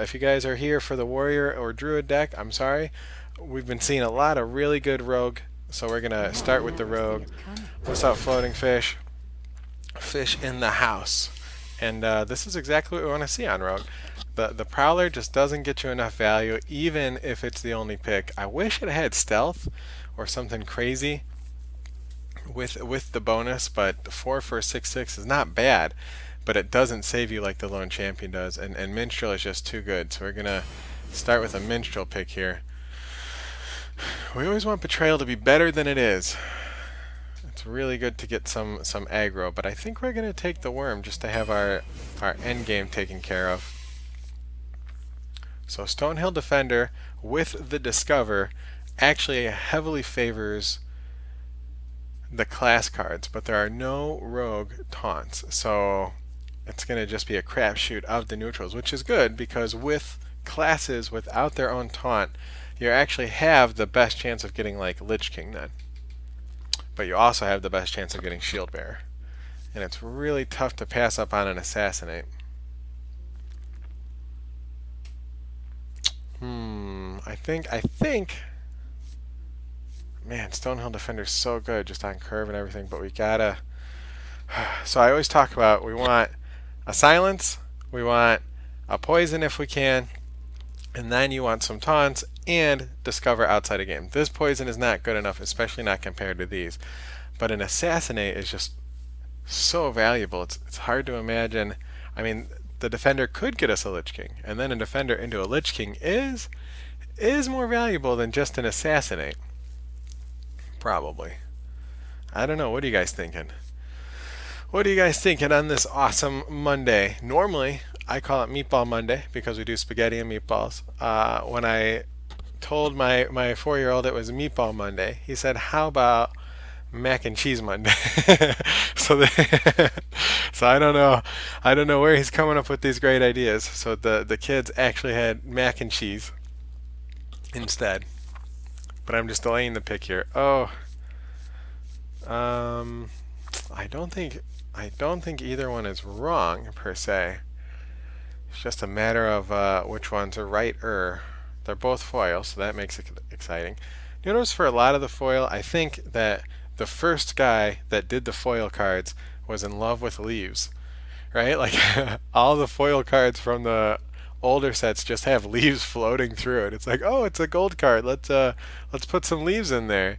If you guys are here for the warrior or druid deck, I'm sorry. We've been seeing a lot of really good rogue, so we're gonna start with the rogue. What's up, floating fish? Fish in the house. And this is exactly what we want to see on rogue. The prowler just doesn't get you enough value, even if it's the only pick. I wish it had stealth or something crazy with the bonus, but 4 for a 6/6 is not bad, but it doesn't save you like the lone champion does, and minstrel is just too good. So we're gonna start with a minstrel pick here. We always want betrayal to be better than it is. It's really good to get some aggro, but I think we're gonna take the worm just to have our end game taken care of. So Stonehill Defender with the Discover actually heavily favors the class cards, but there are no rogue taunts, so it's going to just be a crapshoot of the neutrals, which is good because with classes without their own taunt, you actually have the best chance of getting like Lich King then, but you also have the best chance of getting Shield Bearer, and it's really tough to pass up on an Assassinate. I think man, Stonehill Defender's so good just on curve and everything, but we gotta. So I always talk about we want a silence, we want a poison if we can, and then you want some taunts and discover outside a game. This poison is not good enough, especially not compared to these. But an assassinate is just so valuable. It's hard to imagine. I mean, the defender could get us a Lich King, and then a defender into a Lich King is more valuable than just an assassinate. Probably. I don't know. What are you guys thinking? What are you guys thinking on this awesome Monday? Normally, I call it Meatball Monday because we do spaghetti and meatballs. When I told my 4-year-old it was Meatball Monday, he said, "How about Mac and Cheese Monday?" so, so I don't know where he's coming up with these great ideas. So the kids actually had mac and cheese instead. But I'm just delaying the pick here. Oh, I don't think either one is wrong per se. It's just a matter of which ones are right. They're both foil, so that makes it exciting. You notice for a lot of the foil, I think that the first guy that did the foil cards was in love with leaves, right? Like all the foil cards from the older sets just have leaves floating through it. It's like, oh, it's a gold card. Let's put some leaves in there.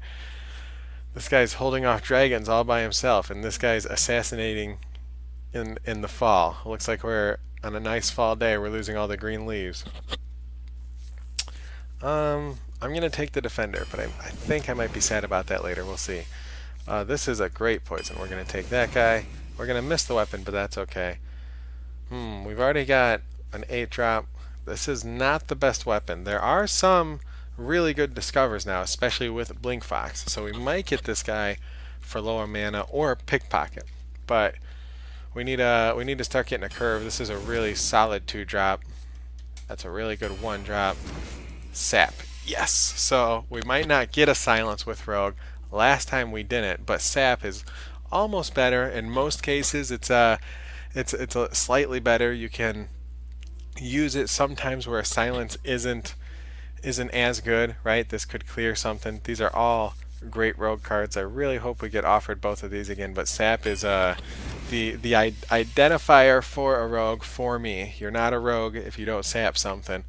This guy's holding off dragons all by himself, and this guy's assassinating in the fall. It looks like we're on a nice fall day. We're losing all the green leaves. I'm gonna take the defender, but I think I might be sad about that later. We'll see. This is a great poison. We're gonna take that guy. We're gonna miss the weapon, but that's okay. We've already got an 8-drop. This is not the best weapon. There are some really good discovers now, especially with Blink Fox. So we might get this guy for lower mana or Pickpocket. But we need to start getting a curve. This is a really solid 2-drop. That's a really good 1-drop. Sap. Yes. So we might not get a silence with Rogue. Last time we didn't, but Sap is almost better. In most cases, it's a slightly better. You can use it sometimes where a silence isn't as good, right? This could clear something. These are all great rogue cards. I really hope we get offered both of these again, but Sap is the identifier for a rogue for me. You're not a rogue if you don't sap something.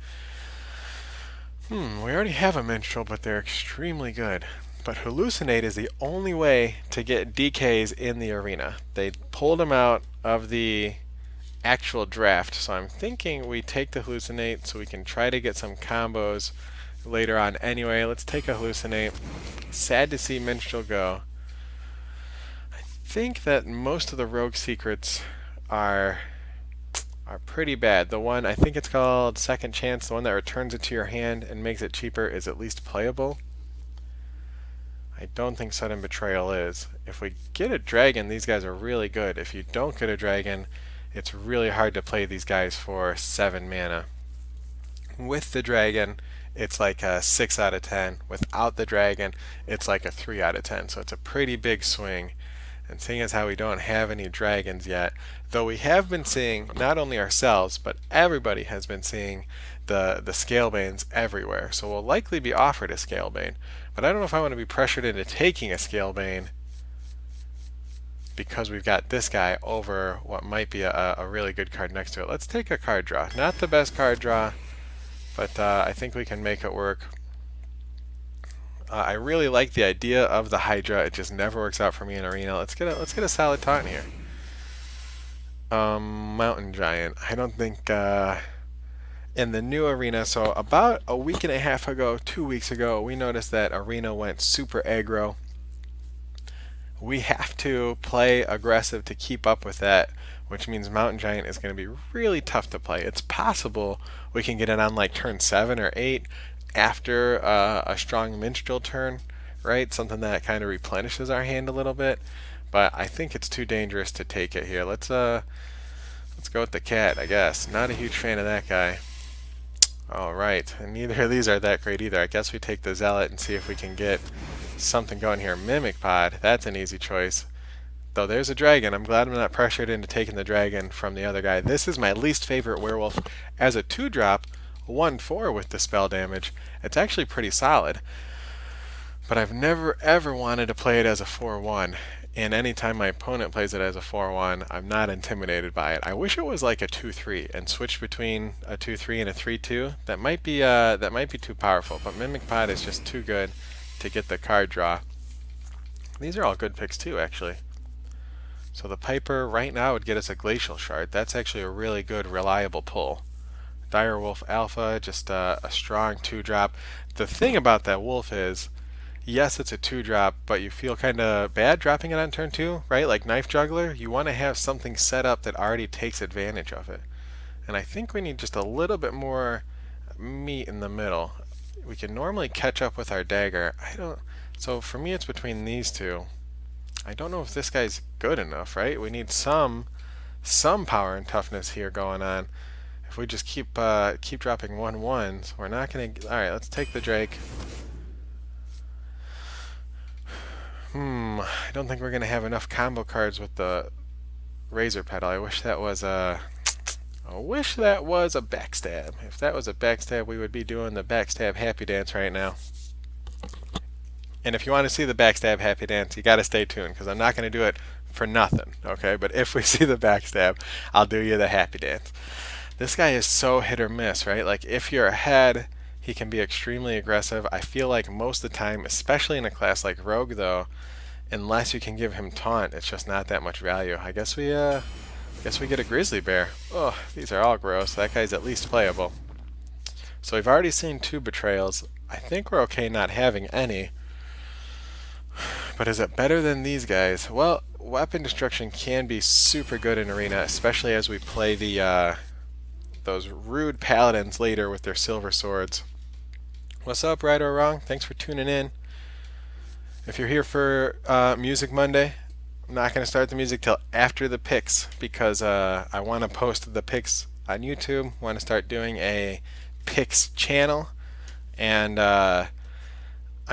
We already have a minstrel, but they're extremely good. But Hallucinate is the only way to get DKs in the arena. They pulled them out of the actual draft, so I'm thinking we take the Hallucinate so we can try to get some combos later on. Anyway, let's take a Hallucinate. Sad to see Minstrel go. I think that most of the rogue secrets are pretty bad. The one, I think it's called Second Chance, the one that returns it to your hand and makes it cheaper, is at least playable. I don't think Sudden Betrayal is. If we get a dragon, these guys are really good. If you don't get a dragon, it's really hard to play these guys for 7 mana. With the dragon, it's like a 6 out of 10. Without the dragon, it's like a 3 out of 10. So it's a pretty big swing. And seeing as how we don't have any dragons yet, though we have been seeing, not only ourselves, but everybody has been seeing the Scalebanes everywhere. So we'll likely be offered a Scalebane. But I don't know if I want to be pressured into taking a Scalebane because we've got this guy over what might be a really good card next to it. Let's take a card draw. Not the best card draw, but I think we can make it work. I really like the idea of the Hydra. It just never works out for me in Arena. Let's get a solid taunt here. Mountain Giant. I don't think in the new Arena. So about a week and a half ago, 2 weeks ago, we noticed that Arena went super aggro. We have to play aggressive to keep up with that, which means Mountain Giant is going to be really tough to play. It's possible we can get it on like turn 7 or 8 after a strong Minstrel turn, right? Something that kind of replenishes our hand a little bit. But I think it's too dangerous to take it here. Let's go with the cat, I guess. Not a huge fan of that guy. All right, and neither of these are that great either. I guess we take the Zealot and see if we can get something going here. Mimic Pod, that's an easy choice. Though there's a dragon. I'm glad I'm not pressured into taking the dragon from the other guy. This is my least favorite werewolf. As a 2-drop, 1/4 with the spell damage. It's actually pretty solid. But I've never ever wanted to play it as a 4/1. And anytime my opponent plays it as a 4/1, I'm not intimidated by it. I wish it was like a 2/3 and switch between a 2/3 and a 3/2. That might be too powerful. But Mimic Pod is just too good to get the card draw. These are all good picks too, actually. So the Piper right now would get us a Glacial Shard. That's actually a really good, reliable pull. Direwolf Alpha, just a strong 2-drop. The thing about that wolf is, yes, it's a 2-drop, but you feel kind of bad dropping it on turn 2, right? Like Knife Juggler, you want to have something set up that already takes advantage of it. And I think we need just a little bit more meat in the middle. We can normally catch up with our dagger. So for me, it's between these two. I don't know if this guy's good enough, right? We need some power and toughness here going on. If we just keep dropping 1/1s, we're not gonna. All right, let's take the Drake. I don't think we're gonna have enough combo cards with the Razor Pedal. I wish that was a backstab. If that was a backstab, we would be doing the backstab happy dance right now. And if you want to see the backstab happy dance, you got to stay tuned because I'm not going to do it for nothing, okay? But if we see the backstab, I'll do you the happy dance. This guy is so hit or miss, right? Like if you're ahead, he can be extremely aggressive. I feel like most of the time, especially in a class like Rogue though, unless you can give him taunt, it's just not that much value. I guess we get a Grizzly Bear. Oh, these are all gross. That guy's at least playable. So we've already seen 2 betrayals. I think we're okay not having any. But is it better than these guys? Well, weapon destruction can be super good in Arena, especially as we play the those rude paladins later with their silver swords. What's up, right or wrong? Thanks for tuning in. If you're here for Music Monday, I'm not going to start the music till after the picks because I want to post the picks on YouTube. Want to start doing a picks channel, and I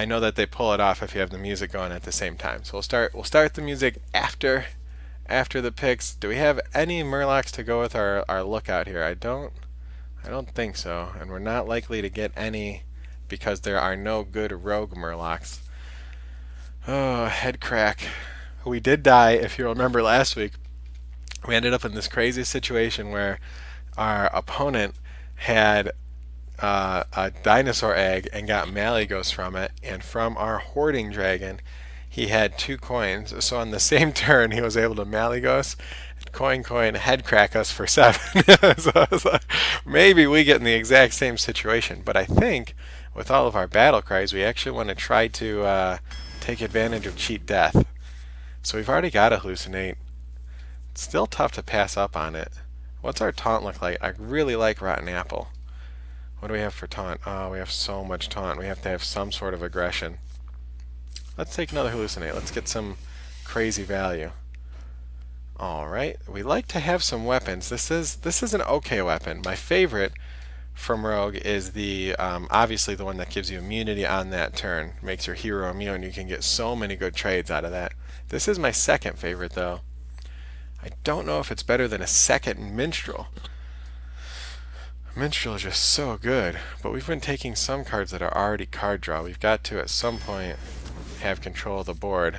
know that they pull it off if you have the music going at the same time. So we'll start the music after the picks. Do we have any Murlocs to go with our lookout here? I don't think so, and we're not likely to get any because there are no good rogue Murlocs. Oh, head crack. We did die, if you remember last week. We ended up in this crazy situation where our opponent had a dinosaur egg and got Malygos from it, and from our hoarding dragon he had 2 coins. So on the same turn he was able to Malygos, coin, head crack us for 7. So I was like, maybe we get in the exact same situation. But I think with all of our battle cries we actually want to try to take advantage of cheat death. So we've already got a hallucinate. It's still tough to pass up on it. What's our taunt look like? I really like Rotten Apple. What do we have for taunt? Oh, we have so much taunt. We have to have some sort of aggression. Let's take another hallucinate. Let's get some crazy value. Alright, we like to have some weapons. This is an okay weapon. My favorite from Rogue is the obviously the one that gives you immunity on that turn, makes your hero immune. You can get so many good trades out of that. This is my second favorite though. I don't know if it's better than a second Minstrel. Minstrel is just so good, but we've been taking some cards that are already card draw. We've got to at some point have control of the board,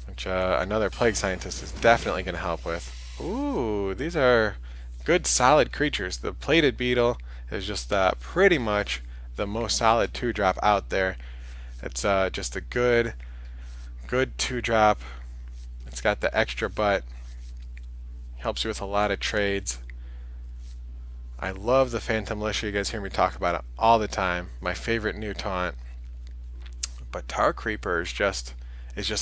which another Plague Scientist is definitely going to help with. Ooh, these are good solid creatures. The Plated Beetle is just pretty much the most solid 2-drop out there. It's just a good 2-drop. It's got the extra butt. Helps you with a lot of trades. I love the Phantom Militia. You guys hear me talk about it all the time. My favorite new taunt. But Tar Creeper is just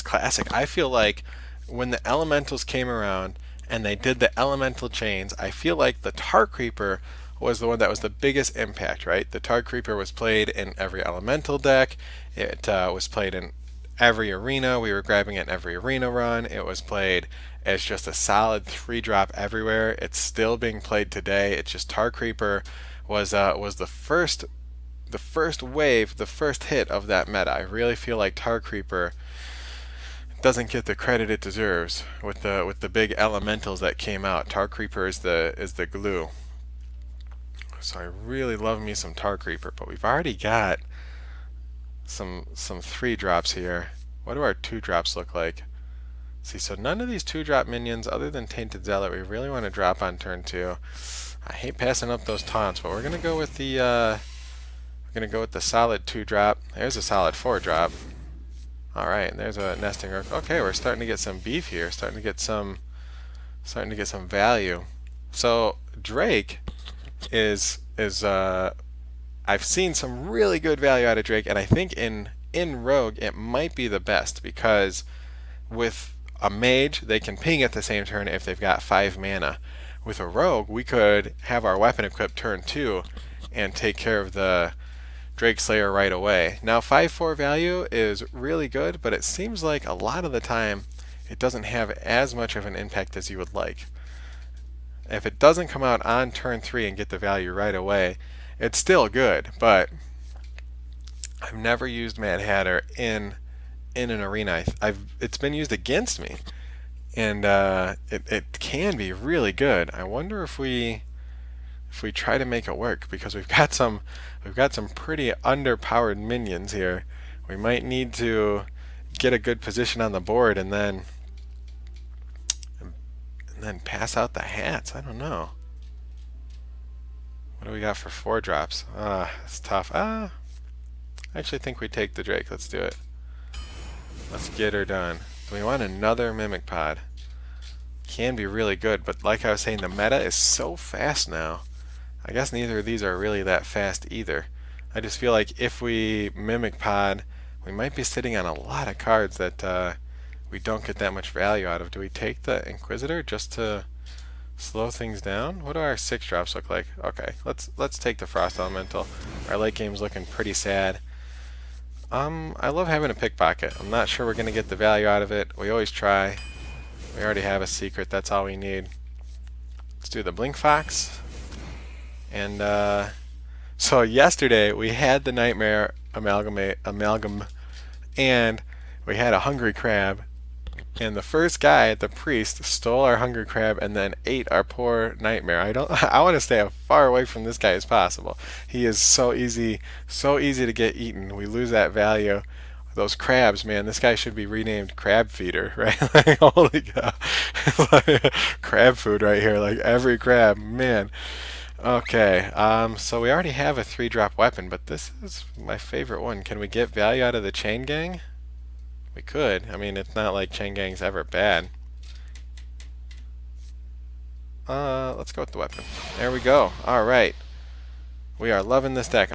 classic. I feel like when the Elementals came around and they did the Elemental chains, I feel like the Tar Creeper was the one that was the biggest impact, right? The Tar Creeper was played in every Elemental deck. It was played in every arena. We were grabbing it in every arena run. It was played as just a solid 3-drop everywhere. It's still being played today. It's just Tar Creeper was the first wave, the first hit of that meta. I really feel like Tar Creeper doesn't get the credit it deserves with the big elementals that came out. Tar Creeper is the glue. So I really love me some Tar Creeper, but we've already got some 3-drops here. What do our 2-drops look like? See, so none of these 2-drop minions other than Tainted Zealot we really want to drop on turn 2. I hate passing up those taunts, but we're gonna go with the solid 2-drop. There's a solid 4-drop. Alright, there's a Nesting Rook. Okay, we're starting to get some beef here, starting to get some value. So Drake is I've seen some really good value out of Drake, and I think in Rogue it might be the best, because with a mage they can ping at the same turn if they've got 5 mana. With a rogue we could have our weapon equipped turn 2 and take care of the Drake Slayer right away. Now 5/4 value is really good, but it seems like a lot of the time it doesn't have as much of an impact as you would like. If it doesn't come out on turn 3 and get the value right away, it's still good, but I've never used Mad Hatter in an arena. It's been used against me, and it can be really good. I wonder if we try to make it work, because we've got some pretty underpowered minions here. We might need to get a good position on the board and then pass out the hats. I don't know. What do we got for 4-drops? It's tough. I actually think we take the Drake. Let's do it. Let's get her done. Do we want another Mimic Pod? Can be really good, but like I was saying, the meta is so fast now. I guess neither of these are really that fast either. I just feel like if we Mimic Pod, we might be sitting on a lot of cards that we don't get that much value out of. Do we take the Inquisitor just to slow things down? What do our 6-drops look like? Okay, let's take the Frost Elemental. Our late game's looking pretty sad. I love having a pickpocket. I'm not sure we're gonna get the value out of it. We always try. We already have a secret. That's all we need. Let's do the Blink Fox. And so yesterday we had the Nightmare Amalgam, and we had a Hungry Crab. And the first guy, the priest, stole our Hungry Crab and then ate our poor Nightmare. I want to stay as far away from this guy as possible. He is so easy to get eaten. We lose that value. Those crabs, man, this guy should be renamed Crab Feeder, right? Like, holy cow. Crab food right here, like every crab, man. Okay, so we already have a 3-drop weapon, but this is my favorite one. Can we get value out of the Chain Gang? We could. I mean, it's not like Chain Gang's ever bad. Let's go with the weapon. There we go. Alright. We are loving this deck.